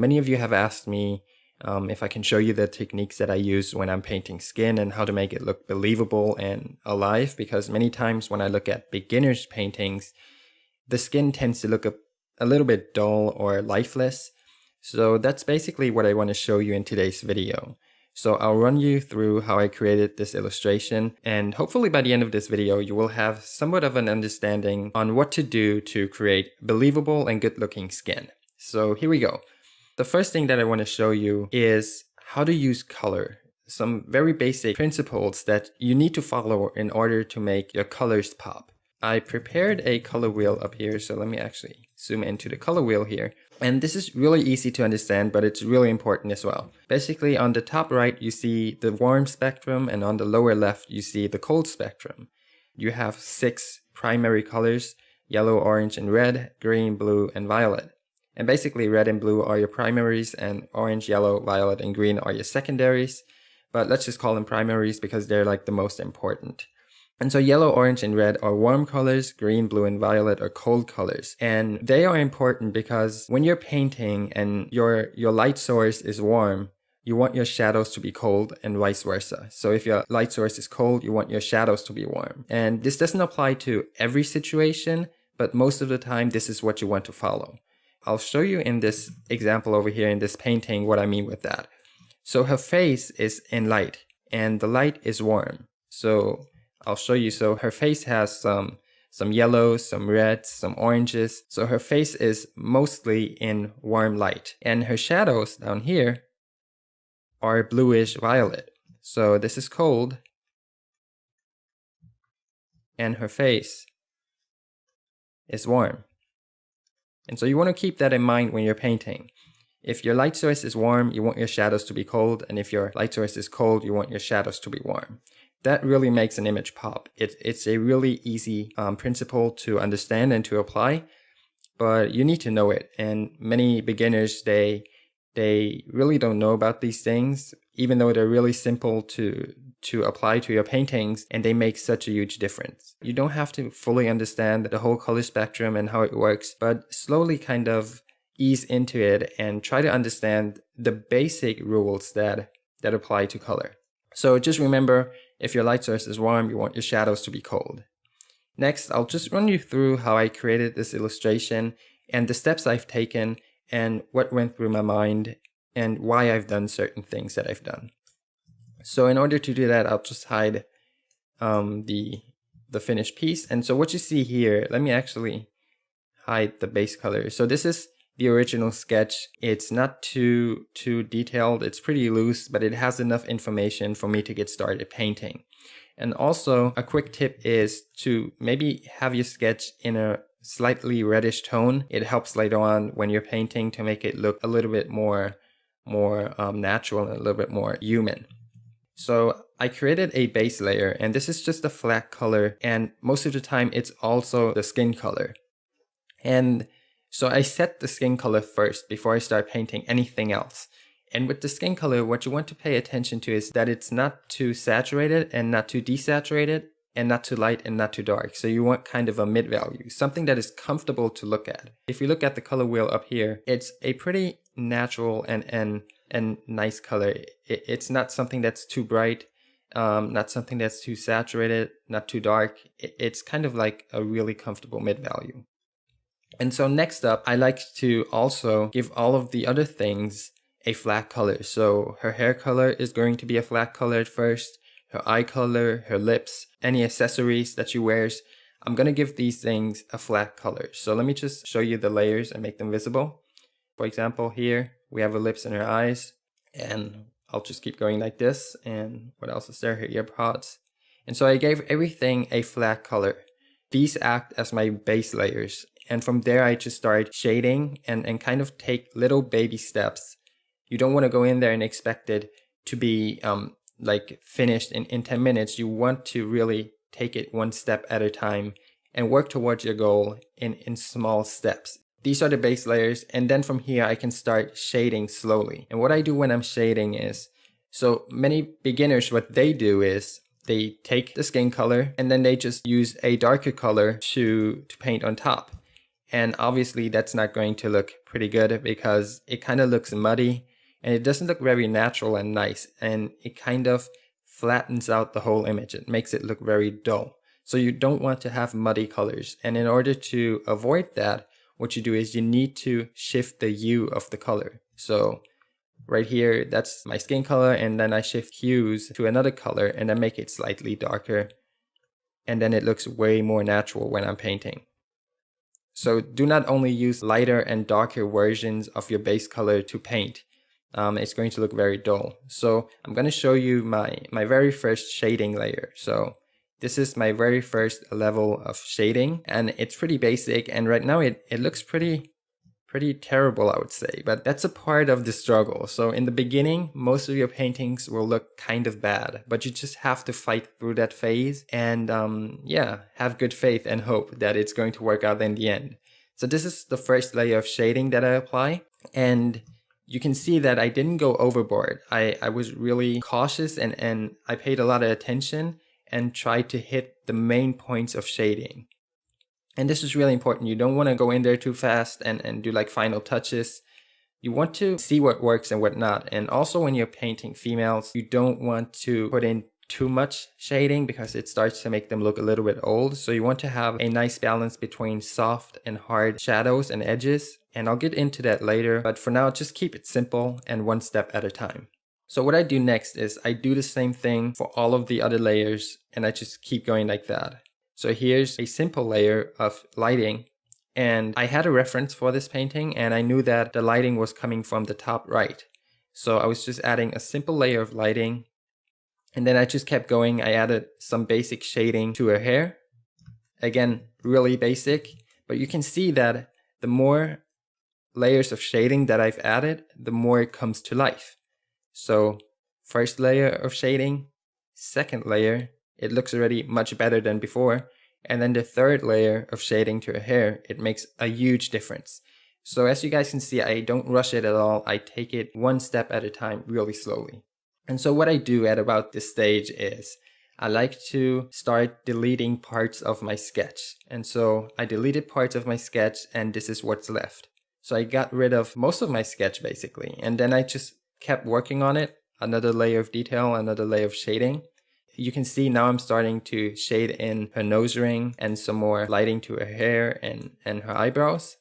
many of you have asked me if I can show you the techniques that I use when I'm painting skin and how to make it look believable and alive, because many times when I look at beginners' paintings, the skin tends to look a little bit dull or lifeless. So that's basically what I want to show you in today's video. So I'll run you through how I created this illustration, and hopefully by the end of this video you will have somewhat of an understanding on what to do to create believable and good looking skin. So here we go. The first thing that I want to show you is how to use color. Some very basic principles that you need to follow in order to make your colors pop. I prepared a color wheel up here, so let me actually zoom into the color wheel here. And this is really easy to understand, but it's really important as well. Basically, on the top right, you see the warm spectrum, and on the lower left, you see the cold spectrum. You have 6 primary colors: yellow, orange, and red, green, blue, and violet. And basically, red and blue are your primaries, and orange, yellow, violet, and green are your secondaries. But let's just call them primaries because they're like the most important. And so yellow, orange, and red are warm colors, green, blue, and violet are cold colors. And they are important because when you're painting and your light source is warm, you want your shadows to be cold, and vice versa. So if your light source is cold, you want your shadows to be warm. And this doesn't apply to every situation, but most of the time this is what you want to follow. I'll show you in this example over here in this painting what I mean with that. So her face is in light and the light is warm. So I'll show you. So her face has some yellows, some reds, some oranges. So her face is mostly in warm light. And her shadows down here are bluish violet. So this is cold. And her face is warm. And so you want to keep that in mind when you're painting. If your light source is warm, you want your shadows to be cold. And if your light source is cold, you want your shadows to be warm. That really makes an image pop. It's a really easy principle to understand and to apply, but you need to know it. And many beginners, they really don't know about these things, even though they're really simple to apply to your paintings, and they make such a huge difference. You don't have to fully understand the whole color spectrum and how it works, but slowly kind of ease into it and try to understand the basic rules that apply to color. So just remember, if your light source is warm, you want your shadows to be cold. Next, I'll just run you through how I created this illustration and the steps I've taken and what went through my mind and why I've done certain things that I've done. So in order to do that, I'll just hide the finished piece. And so what you see here, let me actually hide the base color. So this is the original sketch. It's not too detailed, it's pretty loose, but it has enough information for me to get started painting. And also a quick tip is to maybe have your sketch in a slightly reddish tone. It helps later on when you're painting to make it look a little bit more natural and a little bit more human. So I created a base layer, and this is just a flat color, and most of the time it's also the skin color. And so I set the skin color first before I start painting anything else. And with the skin color, what you want to pay attention to is that it's not too saturated and not too desaturated and not too light and not too dark. So you want kind of a mid value, something that is comfortable to look at. If you look at the color wheel up here, it's a pretty natural and nice color. It's not something that's too bright, not something that's too saturated, not too dark. It's kind of like a really comfortable mid value. And so next up, I like to also give all of the other things a flat color. So her hair color is going to be a flat color at first, her eye color, her lips, any accessories that she wears. I'm going to give these things a flat color. So let me just show you the layers and make them visible. For example, here we have her lips and her eyes, and I'll just keep going like this. And what else is there? Her ear pods. And so I gave everything a flat color. These act as my base layers. And from there, I just start shading and kind of take little baby steps. You don't want to go in there and expect it to be like finished in 10 minutes. You want to really take it one step at a time and work towards your goal in small steps. These are the base layers. And then from here, I can start shading slowly. And what I do when I'm shading is, so many beginners, what they do is they take the skin color and then they just use a darker color to paint on top. And obviously that's not going to look pretty good because it kind of looks muddy and it doesn't look very natural and nice, and it kind of flattens out the whole image. It makes it look very dull. So you don't want to have muddy colors. And in order to avoid that, what you do is you need to shift the hue of the color. So right here, that's my skin color, and then I shift hues to another color and then make it slightly darker. And then it looks way more natural when I'm painting. So do not only use lighter and darker versions of your base color to paint. It's going to look very dull. So I'm going to show you my very first shading layer. So this is my very first level of shading, and it's pretty basic, and right now it looks pretty terrible, I would say, but that's a part of the struggle. So in the beginning, most of your paintings will look kind of bad, but you just have to fight through that phase and yeah, have good faith and hope that it's going to work out in the end. So this is the first layer of shading that I apply, and you can see that I didn't go overboard. I was really cautious and I paid a lot of attention and tried to hit the main points of shading. And this is really important. You don't want to go in there too fast and do like final touches. You want to see what works and what not. And also when you're painting females, you don't want to put in too much shading because it starts to make them look a little bit old. So you want to have a nice balance between soft and hard shadows and edges. And I'll get into that later. But for now, just keep it simple and one step at a time. So what I do next is I do the same thing for all of the other layers, and I just keep going like that. So here's a simple layer of lighting, and I had a reference for this painting and I knew that the lighting was coming from the top right. So I was just adding a simple layer of lighting, and then I just kept going. I added some basic shading to her hair. Again, really basic, but you can see that the more layers of shading that I've added, the more it comes to life. So first layer of shading, second layer, it looks already much better than before. And then the third layer of shading to her hair, it makes a huge difference. So as you guys can see, I don't rush it at all. I take it one step at a time, really slowly. And so what I do at about this stage is I like to start deleting parts of my sketch. And so I deleted parts of my sketch, and this is what's left. So I got rid of most of my sketch basically. And then I just kept working on it. Another layer of detail, another layer of shading. You can see now I'm starting to shade in her nose ring and some more lighting to her hair and her eyebrows.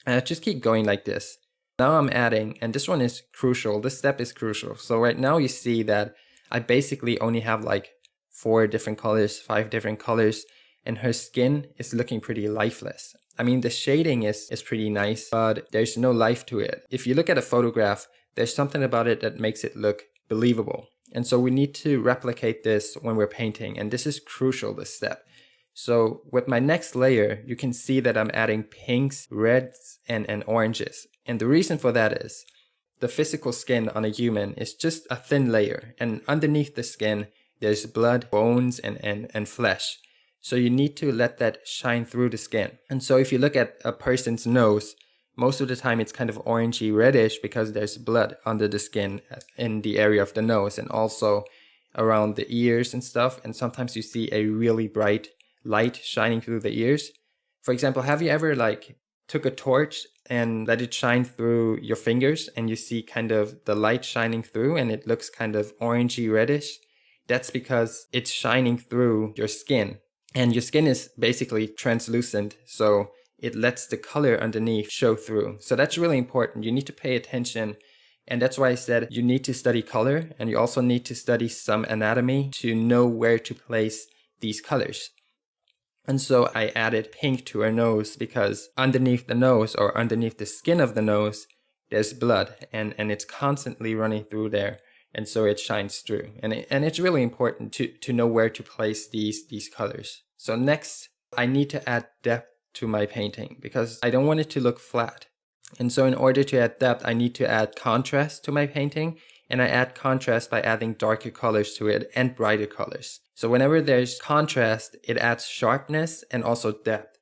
And I just keep going like this. Now I'm adding, and this one is crucial, this step is crucial. So right now you see that I basically only have like 4 different colors, 5 different colors, and her skin is looking pretty lifeless. I mean, the shading is pretty nice, but there's no life to it. If you look at a photograph, there's something about it that makes it look believable. And so we need to replicate this when we're painting, and this is crucial, this step. So with my next layer, you can see that I'm adding pinks, reds, and oranges. And the reason for that is the physical skin on a human is just a thin layer, and underneath the skin, there's blood, bones, and flesh. So you need to let that shine through the skin. And so if you look at a person's nose, most of the time it's kind of orangey reddish because there's blood under the skin in the area of the nose and also around the ears and stuff. And sometimes you see a really bright light shining through the ears. For example, have you ever like took a torch and let it shine through your fingers and you see kind of the light shining through and it looks kind of orangey reddish? That's because it's shining through your skin, and your skin is basically translucent. So it lets the color underneath show through. So that's really important. You need to pay attention. And that's why I said you need to study color, and you also need to study some anatomy to know where to place these colors. And so I added pink to her nose because underneath the nose, or underneath the skin of the nose, there's blood and it's constantly running through there. And so it shines through. And it's really important to know where to place these colors. So next, I need to add depth to my painting because I don't want it to look flat. And so in order to add depth, I need to add contrast to my painting, and I add contrast by adding darker colors to it and brighter colors. So whenever there's contrast, it adds sharpness and also depth.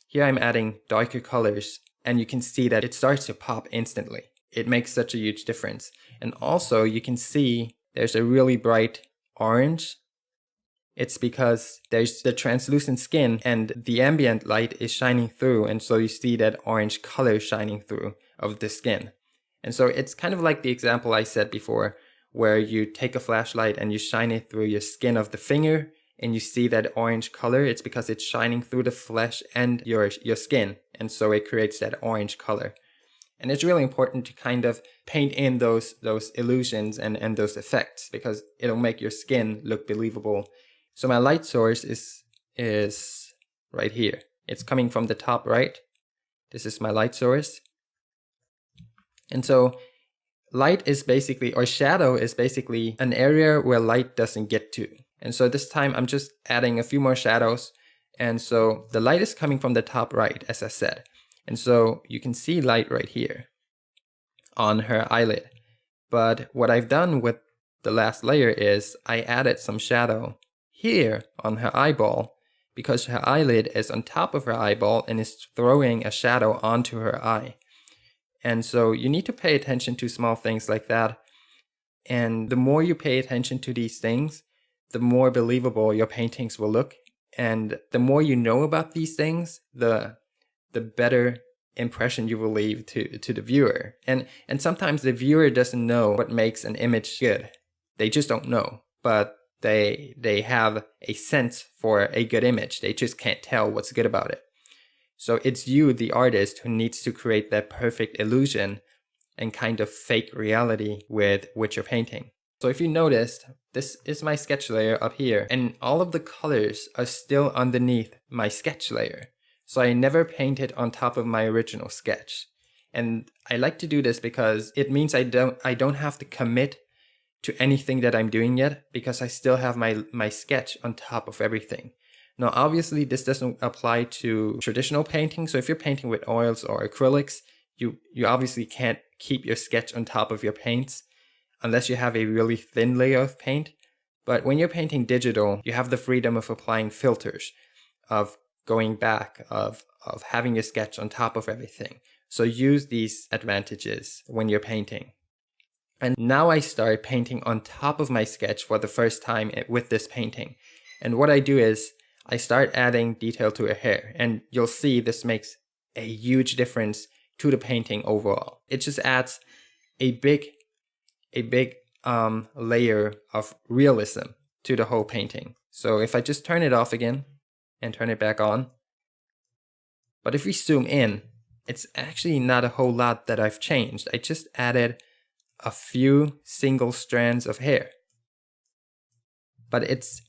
Here I'm adding darker colors, and you can see that it starts to pop instantly. It makes such a huge difference. And also you can see there's a really bright orange It's because there's the translucent skin and the ambient light is shining through, and so you see that orange color shining through of the skin. And so it's kind of like the example I said before, where you take a flashlight and you shine it through your skin of the finger and you see that orange color. It's because it's shining through the flesh and your skin, and so it creates that orange color. And it's really important to kind of paint in those illusions and those effects, because it'll make your skin look believable. So my light source is right here. It's coming from the top right. This is my light source. And so light is basically, or shadow is basically an area where light doesn't get to. And so this time I'm just adding a few more shadows. And so the light is coming from the top right, as I said. And so you can see light right here on her eyelid. But what I've done with the last layer is I added some shadow here on her eyeball, because her eyelid is on top of her eyeball and is throwing a shadow onto her eye. And so you need to pay attention to small things like that. And the more you pay attention to these things, the more believable your paintings will look. And the more you know about these things, the better impression you will leave to the viewer. And sometimes the viewer doesn't know what makes an image good. They just don't know. But they have a sense for a good image. They just can't tell what's good about it. So it's you, the artist, who needs to create that perfect illusion and kind of fake reality with your painting. So if you noticed, this is my sketch layer up here, and all of the colors are still underneath my sketch layer. So I never painted on top of my original sketch. And I like to do this because it means I don't have to commit to anything that I'm doing yet, because I still have my sketch on top of everything. Now, obviously, this doesn't apply to traditional painting. So if you're painting with oils or acrylics, you obviously can't keep your sketch on top of your paints unless you have a really thin layer of paint. But when you're painting digital, you have the freedom of applying filters, of going back, of having your sketch on top of everything. So use these advantages when you're painting. And now I start painting on top of my sketch for the first time with this painting. And what I do is I start adding detail to her hair, and you'll see this makes a huge difference to the painting overall. It just adds a big layer of realism to the whole painting. So if I just turn it off again and turn it back on, but if we zoom in, it's actually not a whole lot that I've changed. I just added a few single strands of hair. But it's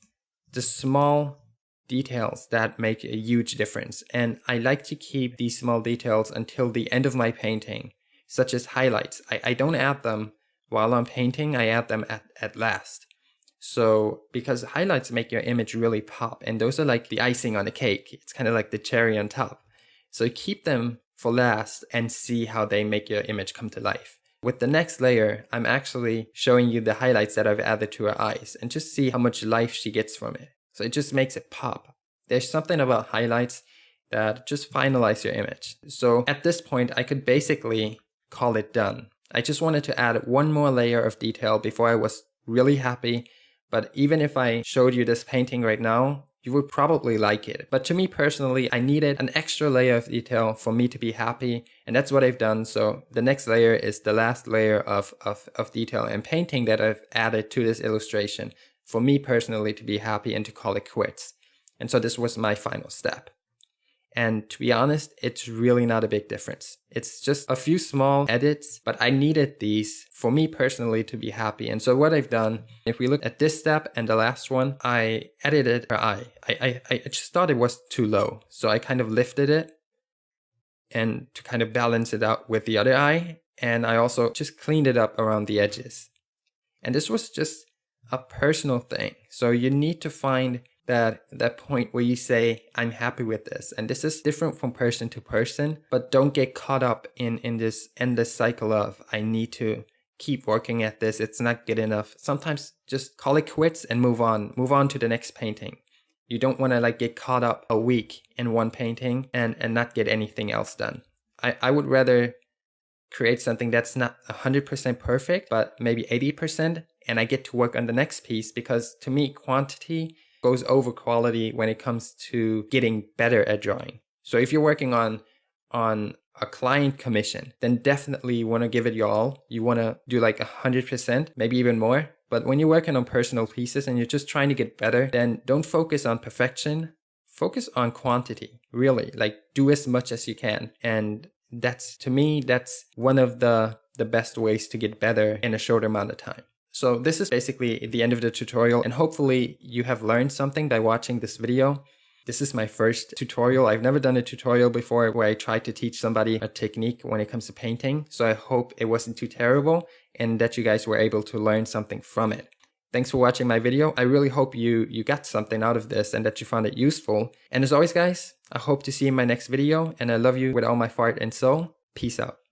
the small details that make a huge difference. And I like to keep these small details until the end of my painting, such as highlights. I don't add them while I'm painting, I add them at last. So, because highlights make your image really pop, and those are like the icing on the cake. It's kind of like the cherry on top. So keep them for last and see how they make your image come to life. With the next layer, I'm actually showing you the highlights that I've added to her eyes, and just see how much life she gets from it. So it just makes it pop. There's something about highlights that just finalize your image. So at this point, I could basically call it done. I just wanted to add one more layer of detail before I was really happy. But even if I showed you this painting right now, you would probably like it. But to me personally, I needed an extra layer of detail for me to be happy. And that's what I've done. So the next layer is the last layer of detail and painting that I've added to this illustration for me personally to be happy and to call it quits. And so this was my final step. And to be honest, it's really not a big difference. It's just a few small edits, but I needed these for me personally to be happy. And so what I've done, if we look at this step and the last one, I edited her eye. I just thought it was too low. So I kind of lifted it and to kind of balance it out with the other eye. And I also just cleaned it up around the edges. And this was just a personal thing. So you need to find that point where you say, I'm happy with this. And this is different from person to person, but don't get caught up in this endless cycle of, I need to keep working at this. It's not good enough. Sometimes just call it quits and move on to the next painting. You don't want to like get caught up a week in one painting and not get anything else done. I would rather create something that's not 100% perfect, but maybe 80%, and I get to work on the next piece, because to me, quantity goes over quality when it comes to getting better at drawing. So if you're working on a client commission, then definitely you want to give it your all. You want to do like 100%, maybe even more. But when you're working on personal pieces and you're just trying to get better, then don't focus on perfection. Focus on quantity, really. Like, do as much as you can. And that's, to me, that's one of the best ways to get better in a short amount of time. So this is basically the end of the tutorial, and hopefully you have learned something by watching this video. This is my first tutorial. I've never done a tutorial before where I tried to teach somebody a technique when it comes to painting. So I hope it wasn't too terrible and that you guys were able to learn something from it. Thanks for watching my video. I really hope you got something out of this and that you found it useful. And as always, guys, I hope to see you in my next video, and I love you with all my heart and soul. Peace out.